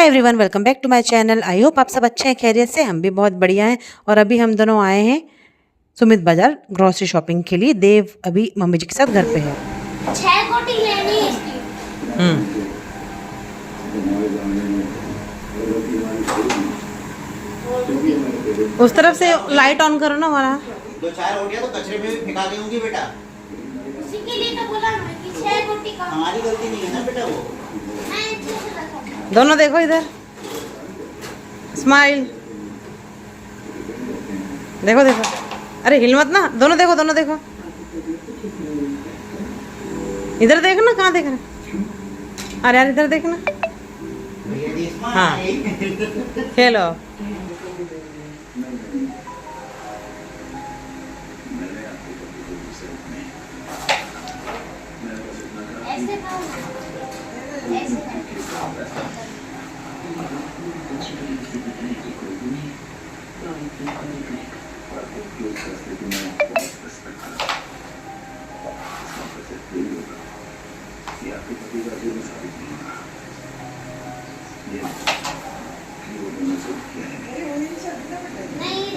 Hi everyone, welcome back to my channel. I hope आप सब अच्छे हैं, खैरियत से। हम भी बहुत बढ़िया हैं। और अभी हम दोनों आए हैं सुमित बाजार ग्रोसरी शॉपिंग के लिए। देव अभी मम्मी जी के साथ घर पे है। 6 कोटी लेनी है इसकी। उस तरफ से लाइट ऑन करो ना हमारा। 2-4 रोटियां तो कचरे में भी फेंका गई होंगी बेटा। उसी के लिए तो बोला मैं कि 6 कोटी का। हमारी गलती नहीं है ना बेटा वो। मैं अच्छे से रखा। दोनों देखो इधर, स्माइल। देखो देखो, अरे हिल मत ना। दोनों देखो, दोनों देखो। इधर देखना, कहाँ देखना? अरे यार इधर देखना। हाँ खेलो। ऐसे खाओ ना। ऐसे नहीं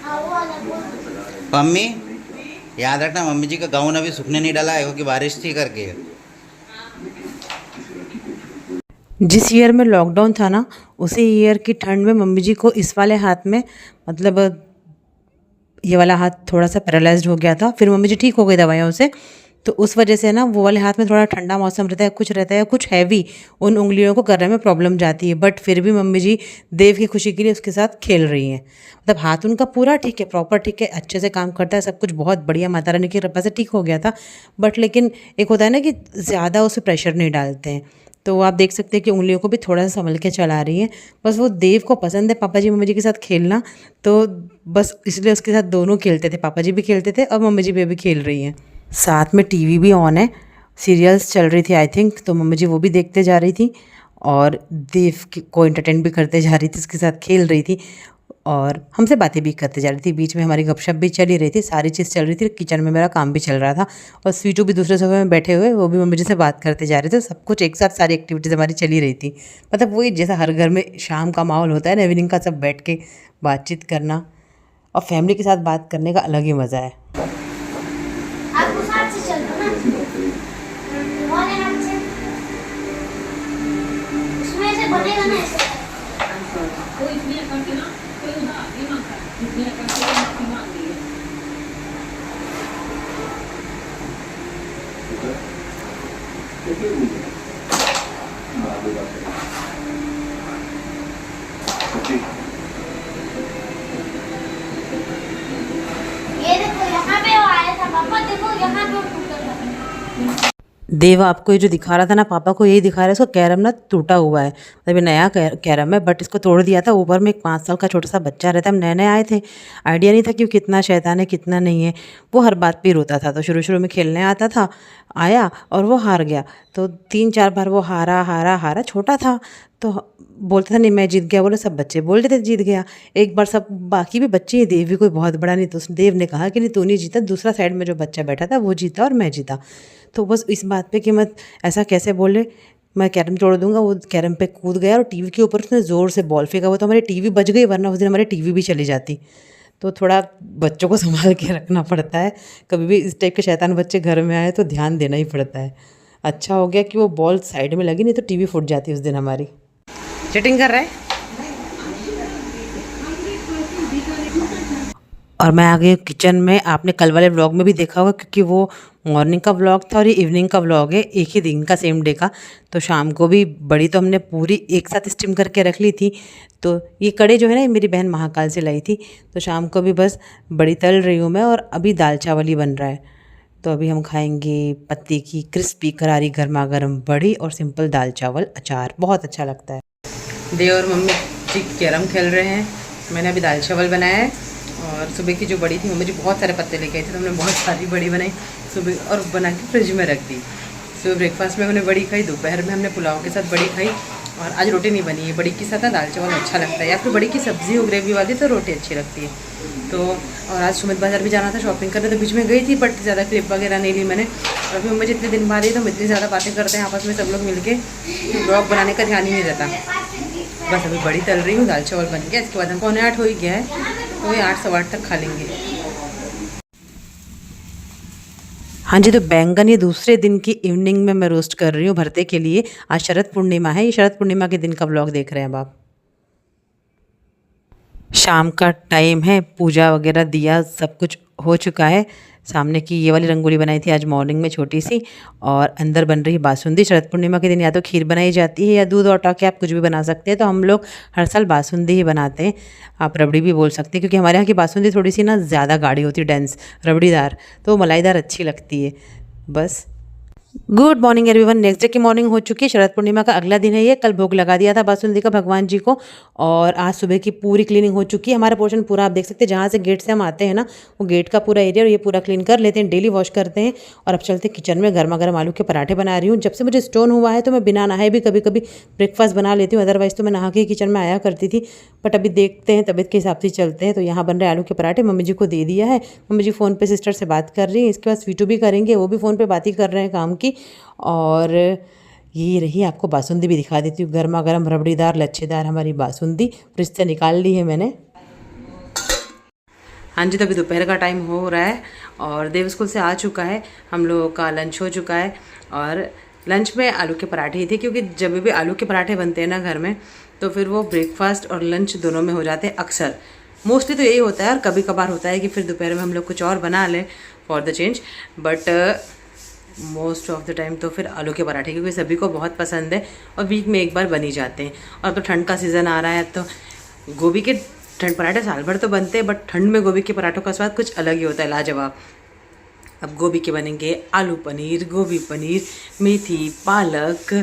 आओ वाला बोल। मम्मी याद रखना, मम्मी जी का गाउन अभी सूखने नहीं डाला है क्योंकि बारिश थी करके। जिस ईयर में लॉकडाउन था ना, उसी ईयर की ठंड में मम्मी जी को इस वाले हाथ में, मतलब ये वाला हाथ थोड़ा सा पैरालाइज्ड हो गया था। फिर मम्मी जी ठीक हो गई दवाइयों से। तो उस वजह से ना वो वाले हाथ में थोड़ा ठंडा मौसम रहता है, कुछ हैवी उन उंगलियों को करने में प्रॉब्लम जाती है। बट फिर भी मम्मी जी देव की खुशी के लिए उसके साथ खेल रही हैं। मतलब हाथ उनका पूरा ठीक है, प्रॉपर ठीक है, अच्छे से काम करता है, सब कुछ बहुत बढ़िया, माता रानी की कृपा से ठीक हो गया था। बट लेकिन एक होता है ना कि ज़्यादा उस पर प्रेशर नहीं डालते हैं। तो आप देख सकते हैं कि उंगलियों को भी थोड़ा सा संभल के चला रही हैं। बस वो देव को पसंद है पापा जी मम्मी जी के साथ खेलना, तो बस इसलिए उसके साथ दोनों खेलते थे। पापा जी भी खेलते थे और मम्मी जी भी खेल रही हैं। साथ में टीवी भी ऑन है, सीरियल्स चल रही थी आई थिंक, तो मम्मी जी वो भी देखते जा रही थी और देव को एंटरटेन भी करते जा रही थी, उसके साथ खेल रही थी और हमसे बातें भी करते जा रही थी। बीच में हमारी गपशप भी चली रही थी, सारी चीज़ चल रही थी। किचन में मेरा काम भी चल रहा था और स्वीटू भी दूसरे सोफे में बैठे हुए, वो भी मम्मी जी से बात करते जा रहे थे। सब कुछ एक साथ, सारी एक्टिविटीज़ हमारी चली रही थी। मतलब वही जैसा हर घर में शाम का माहौल होता है ना, इवनिंग का, सब बैठ के बातचीत करना और फैमिली के साथ बात करने का अलग ही मज़ा है। आपको साथ से चल दो ना। वाले हाथ से। उसमें से बनेगा ना ऐसे। कोई इसलिए करके ना, कोई उधार नहीं मांगता, इसलिए करके माफी मांग ली है। ये देखो यहाँ पे वो आया था पापा, देखो यहाँ पे वो टूटा था। देव आपको ये जो दिखा रहा था ना, पापा को यही दिखा रहा है। इसको कैरम ना टूटा हुआ है, मतलब ये नया कैरम है, बट इसको तोड़ दिया था। ऊपर में एक 5 साल का छोटा सा बच्चा रहता है। हम नए नए आए थे, आइडिया नहीं था कि वो कितना शैतान है कितना नहीं है। वो हर बात पे रोता था, तो शुरू शुरू में खेलने आता था, आया और वो हार गया। तो 3-4 बार वो हारा हारा हारा, छोटा था तो बोलता था नहीं मैं जीत गया। बोले सब बच्चे बोल रहे थे जीत गया। एक बार सब बाकी भी बच्चे ही, देव भी कोई बहुत बड़ा नहीं, तो देव ने कहा कि नहीं तू नहीं जीता, दूसरा साइड में जो बच्चा बैठा था वो जीता और मैं जीता। तो बस इस बात पे कि मत ऐसा कैसे बोले, मैं कैरम तोड़ दूंगा। वो कैरम पे कूद गया और टीवी के ऊपर उसने ज़ोर से बॉल फेंका। वो तो हमारी टीवी बच गई, वरना उस दिन हमारी टीवी भी चली जाती। तो थोड़ा बच्चों को संभाल के रखना पड़ता है। कभी भी इस टाइप के शैतान बच्चे घर में आए तो ध्यान देना ही पड़ता है। अच्छा हो गया कि वो बॉल साइड में लगी, नहीं तो टीवी फूट जाती उस दिन हमारी। चीटिंग कर रहा है। और मैं आ गई किचन में। आपने कल वाले व्लॉग में भी देखा होगा, क्योंकि वो मॉर्निंग का व्लॉग था और ये इवनिंग का व्लॉग है, एक ही दिन का, सेम डे का। तो शाम को भी बड़ी तो हमने पूरी एक साथ स्टीम करके रख ली थी। तो ये कड़े जो है ना, ये मेरी बहन महाकाल से लाई थी। तो शाम को भी बस बड़ी तल रही हूँ मैं, और अभी दाल चावल ही बन रहा है। तो अभी हम खाएंगे पत्ते की क्रिस्पी करारी गर्मा गर्म बड़ी और सिंपल दाल चावल अचार, बहुत अच्छा लगता है। देव और मम्मी जी कैरम खेल रहे हैं। मैंने अभी दाल चावल बनाया है और सुबह की जो बड़ी थी, मम्मी जी बहुत सारे पत्ते लेके आई थे, तो हमने बहुत सारी बड़ी बनाई सुबह और बना के फ्रिज में रख दी। सुबह ब्रेकफास्ट में हमने बड़ी खाई, दोपहर में हमने पुलाव के साथ बड़ी खाई और आज रोटी नहीं बनी है। बड़ी के साथ ना दाल चावल अच्छा लगता है, या फिर बड़ी की सब्ज़ी हो ग्रेवी वाली तो रोटी अच्छी लगती है। तो और आज सुमित बाज़ार भी जाना था शॉपिंग करने, तो बीच में गई थी बट ज़्यादा क्लिप वगैरह नहीं ली मैंने। अभी मम्मी जितने दिन बाद ही तो हम इतनी ज़्यादा बातें करते हैं आपस में सब लोग मिलके, ब्लॉग बनाने का ध्यान ही नहीं रहता। बस अभी बड़ी तल रही हूँ, दाल चावल बन गया, इसके बाद हम 7:45 हो ही गया है, तो वही 8 सवा 8 तक खा लेंगे। हाँ जी, तो बैंगन ये दूसरे दिन की इवनिंग में मैं रोस्ट कर रही हूँ भरते के लिए। आज शरद पूर्णिमा है, ये शरद पूर्णिमा के दिन का व्लॉग देख रहे हैं अब आप। शाम का टाइम है, पूजा वगैरह दिया सब कुछ हो चुका है। सामने की ये वाली रंगोली बनाई थी आज मॉर्निंग में छोटी सी, और अंदर बन रही है बासुंदी। शरद पूर्णिमा के दिन या तो खीर बनाई जाती है या दूध और के आप कुछ भी बना सकते हैं, तो हम लोग हर साल बासुंदी ही बनाते हैं। आप रबड़ी भी बोल सकते हैं, क्योंकि हमारे यहाँ की बासुंदी थोड़ी सी ना ज़्यादा गाढ़ी होती है, डेंस रबड़ीदार, तो मलाईदार अच्छी लगती है। बस good morning everyone. Next day की मॉर्निंग हो चुकी है, शरद पूर्णिमा का अगला दिन है ये। कल भोग लगा दिया था बासुंदी का भगवान जी को, और आज सुबह की पूरी क्लीनिंग हो चुकी है। हमारा पोर्शन पूरा आप देख सकते हैं, जहाँ से गेट से हम आते हैं ना, वो गेट का पूरा एरिया और ये पूरा क्लीन कर लेते हैं, डेली वॉश करते हैं। और अब चलते किचन में, गर्मा गर्म आलू के पराठे बना रही हूँ। जब से मुझे स्टोन हुआ है तो मैं बिना नहाए भी कभी कभी ब्रेकफास्ट बना लेती हूँ, अदरवाइज़ तो मैं नहा के ही किचन में आया करती थी। बट अभी देखते हैं, तबीयत के हिसाब से चलते हैं। तो यहाँ बन रहे आलू के पराठे, मम्मी जी को दे दिया है। मम्मी जी फ़ोन पे सिस्टर से बात कर रही हैं, इसके बाद स्वीटू भी करेंगे, वो भी फ़ोन पे बात ही कर रहे हैं काम की। और ये रही, आपको बासुंदी भी दिखा देती हूँ, गर्मा गर्म रबड़ीदार लच्छेदार हमारी बासुंदी फ्रिज से निकाल ली है मैंने। हाँ जी, तो अभी दोपहर का टाइम हो रहा है और देव स्कूल से आ चुका है, हम लोगों का लंच हो चुका है। और लंच में आलू के पराठे ही थे, क्योंकि जब भी आलू के पराठे बनते हैं ना घर में, तो फिर वो ब्रेकफास्ट और लंच दोनों में हो जाते हैं अक्सर। मोस्टली तो यही होता है, और कभी कभार होता है कि फिर दोपहर में हम लोग कुछ और बना लें for the change, but most of the time तो फिर आलू के पराठे, क्योंकि सभी को बहुत पसंद है और वीक में एक बार बन ही जाते हैं। और तो ठंड का सीज़न आ रहा है, तो गोभी के ठंड पराठे साल भर तो बनते हैं, बट ठंड में गोभी के पराठों का स्वाद कुछ अलग ही होता है, लाजवाब। अब गोभी के बनेंगे आलू पनीर, गोभी पनीर, मेथी, पालक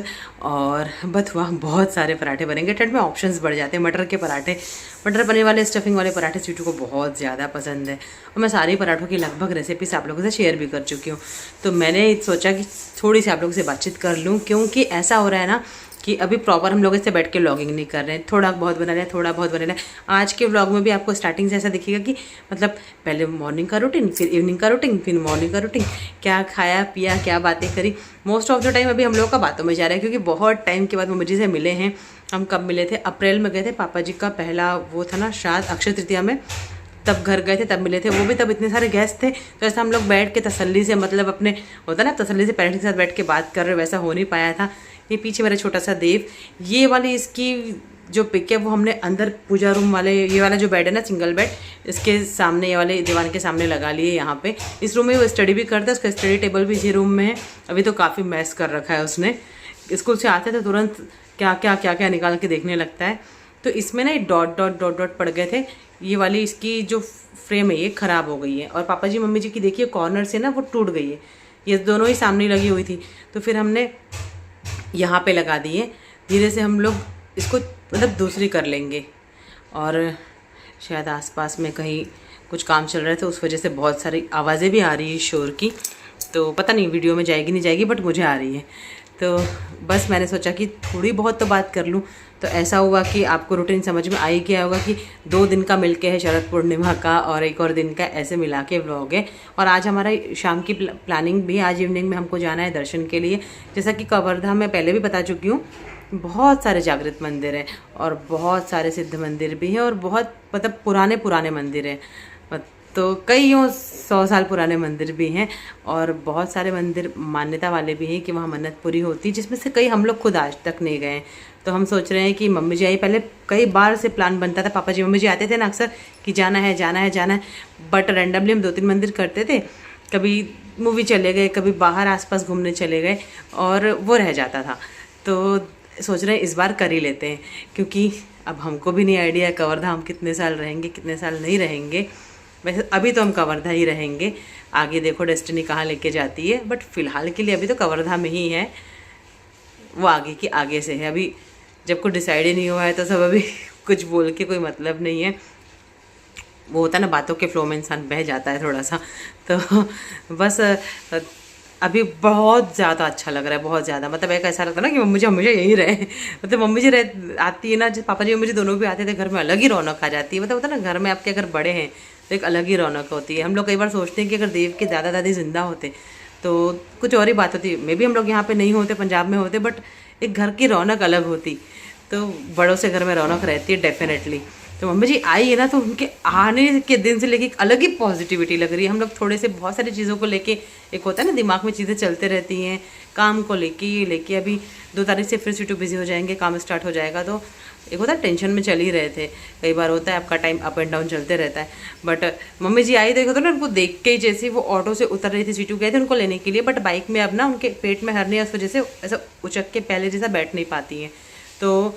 और बथुआ, बहुत सारे पराठे बनेंगे। ठंड में ऑप्शंस बढ़ जाते हैं। मटर के पराठे, मटर पनीर वाले स्टफिंग वाले पराठे स्वीटू को बहुत ज़्यादा पसंद है, और मैं सारे पराठों की लगभग रेसिपीज आप लोगों से शेयर भी कर चुकी हूँ। तो मैंने सोचा कि थोड़ी सी आप लोगों से बातचीत कर लूँ, क्योंकि ऐसा हो रहा है ना कि अभी प्रॉपर हम लोग इससे बैठ के व्लॉगिंग नहीं कर रहे हैं, थोड़ा बहुत बना रहे हैं, थोड़ा बहुत बना रहे हैं। आज के व्लॉग में भी आपको स्टार्टिंग से ऐसा दिखेगा कि मतलब पहले मॉर्निंग का रूटीन, फिर इवनिंग का रूटीन, फिर मॉर्निंग का रूटीन, क्या खाया पिया, क्या बातें करी। मोस्ट ऑफ द टाइम अभी हम लोग का बातों में जा रहा है, क्योंकि बहुत टाइम के बाद मम्मी जी से मिले हैं। हम कब मिले थे? अप्रैल में गए थे, पापा जी का पहला वो था ना श्राद्ध, अक्षय तृतीया में, तब घर गए थे, तब मिले थे। वो भी तब इतने सारे गेस्ट थे, तो ऐसा हम लोग बैठ के तसल्ली से, मतलब अपने होता ना तसल्ली से पेरेंट्स के साथ बैठ के बात कर रहे, वैसा हो नहीं पाया था। ये पीछे मेरा छोटा सा देव, ये वाली इसकी जो पिक है वो हमने अंदर पूजा रूम वाले, ये वाला जो बेड है ना सिंगल बेड, इसके सामने, ये वाले दीवान के सामने लगा लिए यहाँ पे। इस रूम में वो स्टडी भी करता है, उसका स्टडी टेबल भी इसी रूम में है। अभी तो काफ़ी मैस कर रखा है उसने, स्कूल से आते थे तुरंत क्या क्या निकाल के देखने लगता है। तो इसमें ना डॉट डॉट डॉट डॉट पड़ गए थे। ये वाली इसकी जो फ्रेम है ये ख़राब हो गई है, और पापा जी मम्मी जी की देखिए कॉर्नर से ना वो टूट गई है। ये दोनों ही सामने लगी हुई थी, तो फिर हमने यहाँ पे लगा दिए। धीरे से हम लोग इसको मतलब दूसरी कर लेंगे। और शायद आसपास में कहीं कुछ काम चल रहा है, तो उस वजह से बहुत सारी आवाज़ें भी आ रही है शोर की, तो पता नहीं वीडियो में जाएगी नहीं जाएगी, बट मुझे आ रही है। तो बस मैंने सोचा कि थोड़ी बहुत तो बात कर लूँ। तो ऐसा हुआ कि आपको रूटीन समझ में आ ही गया होगा कि 2 दिन का मिलके है, शरद पूर्णिमा का और एक और दिन का, ऐसे मिला के व्लॉग है। और आज हमारा शाम की प्लानिंग भी, आज इवनिंग में हमको जाना है दर्शन के लिए। जैसा कि कवर्धा में पहले भी बता चुकी हूँ, बहुत सारे जागृत मंदिर हैं और बहुत सारे सिद्ध मंदिर भी हैं, और बहुत मतलब पुराने मंदिर हैं, तो कई 100 साल पुराने मंदिर भी हैं, और बहुत सारे मंदिर मान्यता वाले भी हैं कि वहाँ मन्नत पूरी होती है, जिसमें से कई हम लोग खुद आज तक नहीं गए। तो हम सोच रहे हैं कि मम्मी जी आई, पहले कई बार से प्लान बनता था, पापा जी मम्मी जी आते थे ना अक्सर कि जाना है जाना है जाना है, बट रैंडमली हम 2-3 मंदिर करते थे। कभी मूवी चले गए, कभी बाहर आसपास घूमने चले गए, और वो रह जाता था। तो सोच रहे हैं इस बार कर ही लेते हैं, क्योंकि अब हमको भी नहीं आइडिया है कवर्धा हम कितने साल रहेंगे, कितने साल नहीं रहेंगे। वैसे अभी तो हम कवर्धा ही रहेंगे, आगे देखो डेस्टिनी कहाँ लेके जाती है, बट फ़िलहाल के लिए अभी तो कवर्धा में ही है। वो आगे की आगे से है, अभी जब कुछ डिसाइड ही नहीं हुआ है तो सब अभी कुछ बोल के कोई मतलब नहीं है। वो होता है ना, बातों के फ्लो में इंसान बह जाता है थोड़ा सा। तो बस अभी बहुत ज़्यादा अच्छा लग रहा है, बहुत ज़्यादा। मतलब एक ऐसा लगता है ना कि मम्मी जी हमेशा यहीं रहे, मतलब मम्मी जी आती है ना, पापा जी मम्मी जी दोनों भी आते थे, घर में अलग ही रौनक आ जाती है। मतलब होता है ना, घर में आपके अगर बड़े हैं तो एक अलग ही रौनक होती है। हम लोग कई बार सोचते हैं कि अगर देव के दादा दादी ज़िंदा होते तो कुछ और ही बात होती। मे भी हम लोग यहाँ पे नहीं होते, पंजाब में होते, बट एक घर की रौनक अलग होती। तो बड़ों से घर में रौनक रहती है डेफिनेटली। तो मम्मी जी आई है ना, तो उनके आने के दिन से लेके एक अलग ही पॉजिटिविटी लग रही है। हम लोग थोड़े से बहुत सारी चीज़ों को लेके, एक होता है ना दिमाग में चीज़ें चलते रहती हैं, काम को लेके, ये लेके। अभी 2 तारीख से फिर सीटू बिजी हो जाएंगे, काम स्टार्ट हो जाएगा, तो एक होता है टेंशन में चल ही रहे थे। कई बार होता है आपका टाइम अप एंड डाउन चलते रहता है। बट मम्मी जी आई, देखो तो ना, उनको देख के ही जैसे वो ऑटो से उतर रही थी, सीटू गए थे उनको लेने के लिए, बट बाइक में अब ना उनके पेट में हरनी है, उस वजह से ऐसा उचक के पहले जैसा बैठ नहीं पाती हैं। तो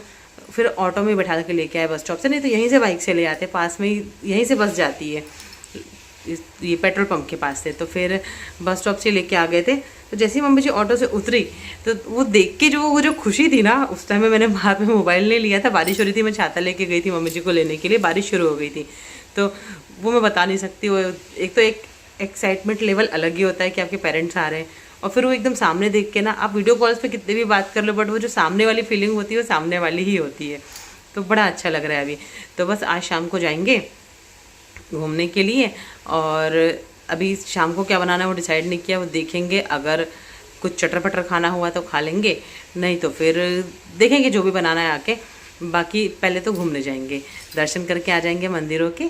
फिर ऑटो में बैठा के लेके आए बस स्टॉप से, नहीं तो यहीं से बाइक से ले आते, पास में ही यहीं से बस जाती है ये पेट्रोल पंप के पास से। तो फिर बस स्टॉप से लेके आ गए थे। तो जैसे ही मम्मी जी ऑटो से उतरी, तो वो देख के वो जो खुशी थी ना, उस टाइम में मैंने हाथ में मोबाइल नहीं लिया था, बारिश हो रही थी, मैं छाता लेके गई थी मम्मी जी को लेने के लिए, बारिश शुरू हो गई थी। तो वो मैं बता नहीं सकती, वो एक तो एक एक्साइटमेंट लेवल अलग ही होता है कि आपके पेरेंट्स आ रहे हैं, और फिर वो एकदम सामने देख के ना, आप वीडियो कॉल्स पे कितने भी बात कर लो, बट वो जो सामने वाली फीलिंग होती है वो सामने वाली ही होती है। तो बड़ा अच्छा लग रहा है अभी। तो बस आज शाम को जाएंगे घूमने के लिए, और अभी शाम को क्या बनाना है वो डिसाइड नहीं किया, वो देखेंगे। अगर कुछ चटर पटर खाना हुआ तो खा लेंगे, नहीं तो फिर देखेंगे जो भी बनाना है आके। बाकी पहले तो घूमने जाएंगे, दर्शन करके आ जाएंगे मंदिरों के।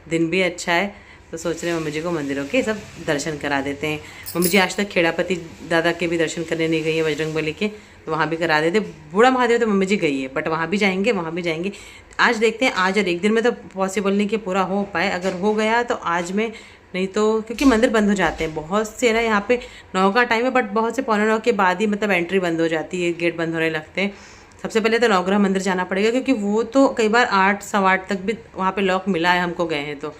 दिन भी अच्छा है, तो सोच रहे हैं मम्मी जी को मंदिरों के सब दर्शन करा देते हैं। मम्मी जी आज तक खेड़ापति दादा के भी दर्शन करने नहीं गई है, बजरंगबली के, तो वहाँ भी करा देते। बूढ़ा महादेव तो मम्मी जी गई है, बट वहाँ भी जाएंगे, वहाँ भी जाएंगे। आज देखते हैं, आज और एक दिन में तो पॉसिबल नहीं कि पूरा हो पाए। अगर हो गया तो आज में, नहीं तो क्योंकि मंदिर बंद हो जाते हैं बहुत से ना, यहाँ पे 9 का टाइम है, बट बहुत से 9:15 के बाद ही मतलब एंट्री बंद हो जाती है, गेट बंद होने लगते हैं। सबसे पहले तो नवग्रह मंदिर जाना पड़ेगा, क्योंकि वो तो कई बार 8, 8:15 तक भी वहाँ पे लॉक मिला है हमको, गए हैं तो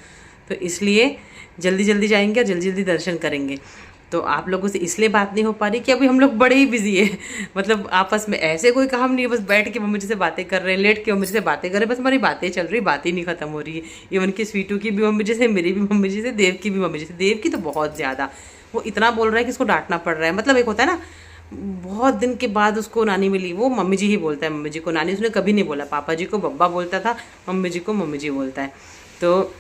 इसलिए जल्दी जल्दी जाएंगे और जल्दी जल्दी दर्शन करेंगे। तो आप लोगों से इसलिए बात नहीं हो पा रही कि अभी हम लोग बड़े ही बिजी है, मतलब आपस में ऐसे कोई काम नहीं है, बस बैठ के मम्मी जी से बातें कर रहे हैं, लेट के मम्मी जी से बातें कर रहे हैं, बस हमारी बातें चल रही, बात ही नहीं खत्म हो रही है। इवन की स्वीटू की भी मम्मी जी से, मेरी भी मम्मी जी से, देव की भी मम्मी जी से। देव की तो बहुत ज़्यादा, वो इतना बोल रहा है कि उसको डांटना पड़ रहा है। मतलब एक होता है ना, बहुत दिन के बाद उसको नानी मिली, वो मम्मी जी ही बोलता है मम्मी जी को नानी, उसने कभी नहीं बोला। पापा जी को बब्बा बोलता था, मम्मी जी को मम्मी जी बोलता है। तो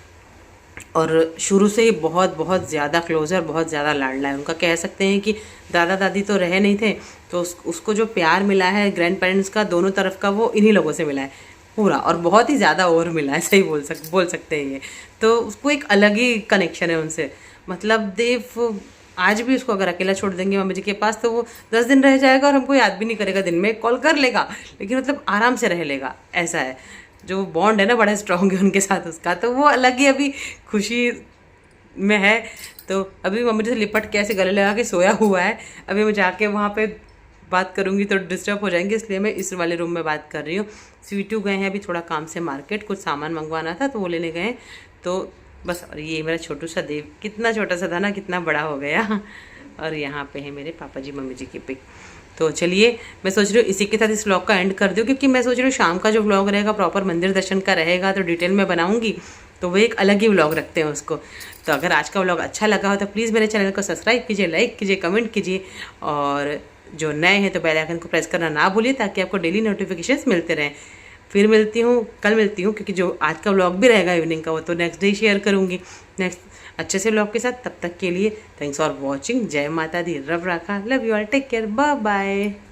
और शुरू से ही बहुत बहुत ज़्यादा क्लोजर, बहुत ज़्यादा लाडला है उनका। कह सकते हैं कि दादा दादी तो रहे नहीं थे, तो उसको जो प्यार मिला है ग्रैंड पेरेंट्स का दोनों तरफ का, वो इन्हीं लोगों से मिला है पूरा, और बहुत ही ज़्यादा और मिला है, सही बोल सकते हैं ये। तो उसको एक अलग ही कनेक्शन है उनसे। मतलब देव आज भी उसको अगर अकेला छोड़ देंगे मम्मी जी के पास, तो वो 10 दिन रह जाएगा और हमको याद भी नहीं करेगा, दिन में कॉल कर लेगा, लेकिन मतलब आराम से रह लेगा। ऐसा है, जो बॉन्ड है ना बड़ा स्ट्रॉन्ग है उनके साथ उसका, तो वो अलग ही अभी खुशी में है। तो अभी मम्मी जी से लिपट के ऐसे गले लगा के सोया हुआ है। अभी मैं जाके वहाँ पे बात करूँगी तो डिस्टर्ब हो जाएंगे, इसलिए मैं इस वाले रूम में बात कर रही हूँ। स्वीटू गए हैं अभी थोड़ा काम से मार्केट, कुछ सामान मंगवाना था तो वो लेने गए हैं। तो बस, और ये मेरा छोटू सा देव, कितना छोटा सा था ना, कितना बड़ा हो गया। और यहाँ पे है मेरे पापा जी मम्मी जी की पिक। तो चलिए, मैं सोच रही हूँ इसी के साथ इस व्लॉग का एंड कर दूँ, क्योंकि मैं सोच रही हूँ शाम का जो व्लॉग रहेगा प्रॉपर मंदिर दर्शन का रहेगा, तो डिटेल में बनाऊँगी, तो वो एक अलग ही व्लॉग रखते हैं उसको। तो अगर आज का व्लॉग अच्छा लगा हो तो प्लीज़ मेरे चैनल को सब्सक्राइब कीजिए, लाइक कीजिए, कमेंट कीजिए, और जो नए हैं तो बेल आइकन को प्रेस करना ना भूलिए, ताकि आपको डेली नोटिफिकेशंस मिलते रहें। फिर मिलती हूँ, कल मिलती हूँ, क्योंकि जो आज का व्लॉग भी रहेगा इवनिंग का, वो तो नेक्स्ट डे शेयर करूँगी नेक्स्ट अच्छे से व्लॉग के साथ। तब तक के लिए थैंक्स फॉर वॉचिंग। जय माता दी, रब राखा, love you all, take care, bye bye.